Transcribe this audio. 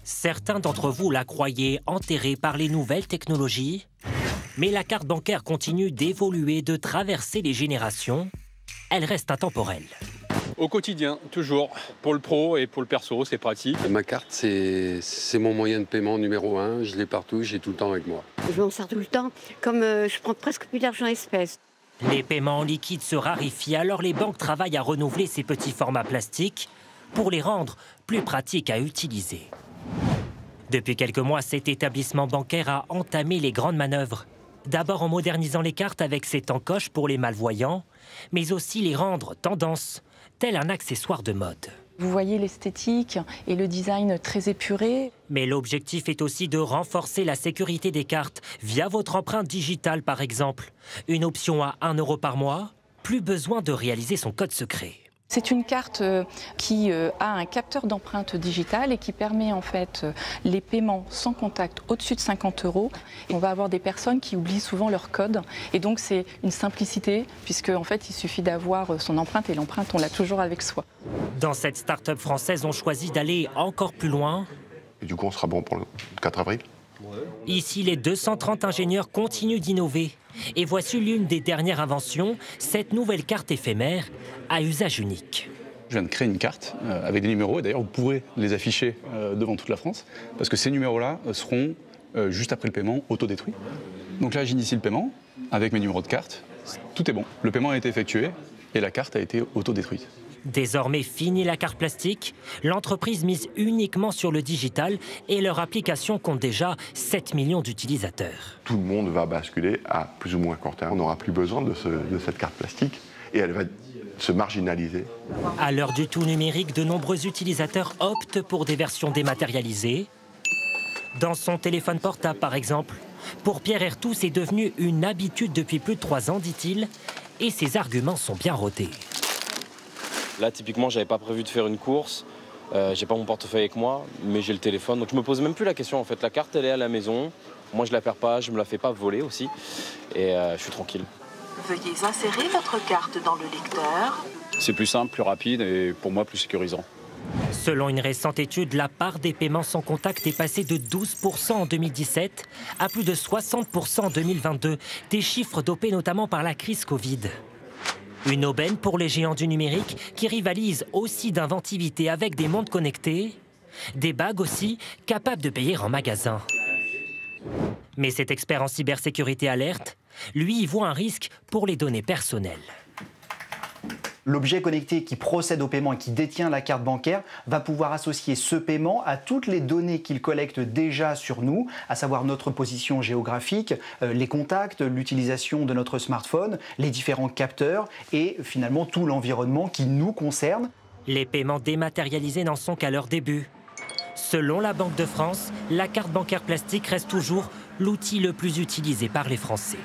Certains d'entre vous la croyaient enterrée par les nouvelles technologies, mais la carte bancaire continue d'évoluer, de traverser les générations. Elle reste intemporelle. Au quotidien, toujours. Pour le pro et pour le perso, c'est pratique. Ma carte, c'est mon moyen de paiement numéro 1. Je l'ai partout, j'ai tout le temps avec moi. Je m'en sers tout le temps, comme je prends presque plus d'argent espèce. Les paiements en liquide se raréfient, alors les banques travaillent à renouveler ces petits formats plastiques pour les rendre plus pratiques à utiliser. Depuis quelques mois, cet établissement bancaire a entamé les grandes manœuvres. D'abord en modernisant les cartes avec cette encoche pour les malvoyants, mais aussi les rendre tendance, tel un accessoire de mode. Vous voyez l'esthétique et le design très épuré. Mais l'objectif est aussi de renforcer la sécurité des cartes via votre empreinte digitale, par exemple. Une option à 1 € par mois, plus besoin de réaliser son code secret. C'est une carte qui a un capteur d'empreinte digitale et qui permet en fait les paiements sans contact au-dessus de 50 €. On va avoir des personnes qui oublient souvent leur code et donc c'est une simplicité puisque en fait il suffit d'avoir son empreinte et l'empreinte on l'a toujours avec soi. Dans cette start-up française, on choisit d'aller encore plus loin. Et du coup on sera bon pour le 4 avril. Ici, les 230 ingénieurs continuent d'innover. Et voici l'une des dernières inventions, cette nouvelle carte éphémère à usage unique. Je viens de créer une carte avec des numéros, et d'ailleurs vous pourrez les afficher devant toute la France, parce que ces numéros-là seront, juste après le paiement, autodétruits. Donc là, j'initie le paiement avec mes numéros de carte. Tout est bon. Le paiement a été effectué et la carte a été autodétruite. Désormais fini la carte plastique, l'entreprise mise uniquement sur le digital et leur application compte déjà 7 millions d'utilisateurs. Tout le monde va basculer à plus ou moins court terme. On n'aura plus besoin de cette carte plastique et elle va se marginaliser. À l'heure du tout numérique, de nombreux utilisateurs optent pour des versions dématérialisées. Dans son téléphone portable, par exemple. Pour Pierre Ertout, c'est devenu une habitude depuis plus de 3 ans, dit-il, et ses arguments sont bien rodés. Là, typiquement, j'avais pas prévu de faire une course. J'ai pas mon portefeuille avec moi, mais j'ai le téléphone. Donc je me pose même plus la question. En fait, la carte, elle est à la maison. Moi, je la perds pas, je me la fais pas voler aussi. Et je suis tranquille. Veuillez insérer votre carte dans le lecteur. C'est plus simple, plus rapide et pour moi plus sécurisant. Selon une récente étude, la part des paiements sans contact est passée de 12% en 2017 à plus de 60% en 2022. Des chiffres dopés notamment par la crise Covid. Une aubaine pour les géants du numérique qui rivalisent aussi d'inventivité avec des montres connectées, des bagues aussi capables de payer en magasin. Mais cet expert en cybersécurité alerte, lui, y voit un risque pour les données personnelles. L'objet connecté qui procède au paiement et qui détient la carte bancaire va pouvoir associer ce paiement à toutes les données qu'il collecte déjà sur nous, à savoir notre position géographique, les contacts, l'utilisation de notre smartphone, les différents capteurs et finalement tout l'environnement qui nous concerne. Les paiements dématérialisés n'en sont qu'à leur début. Selon la Banque de France, la carte bancaire plastique reste toujours l'outil le plus utilisé par les Français.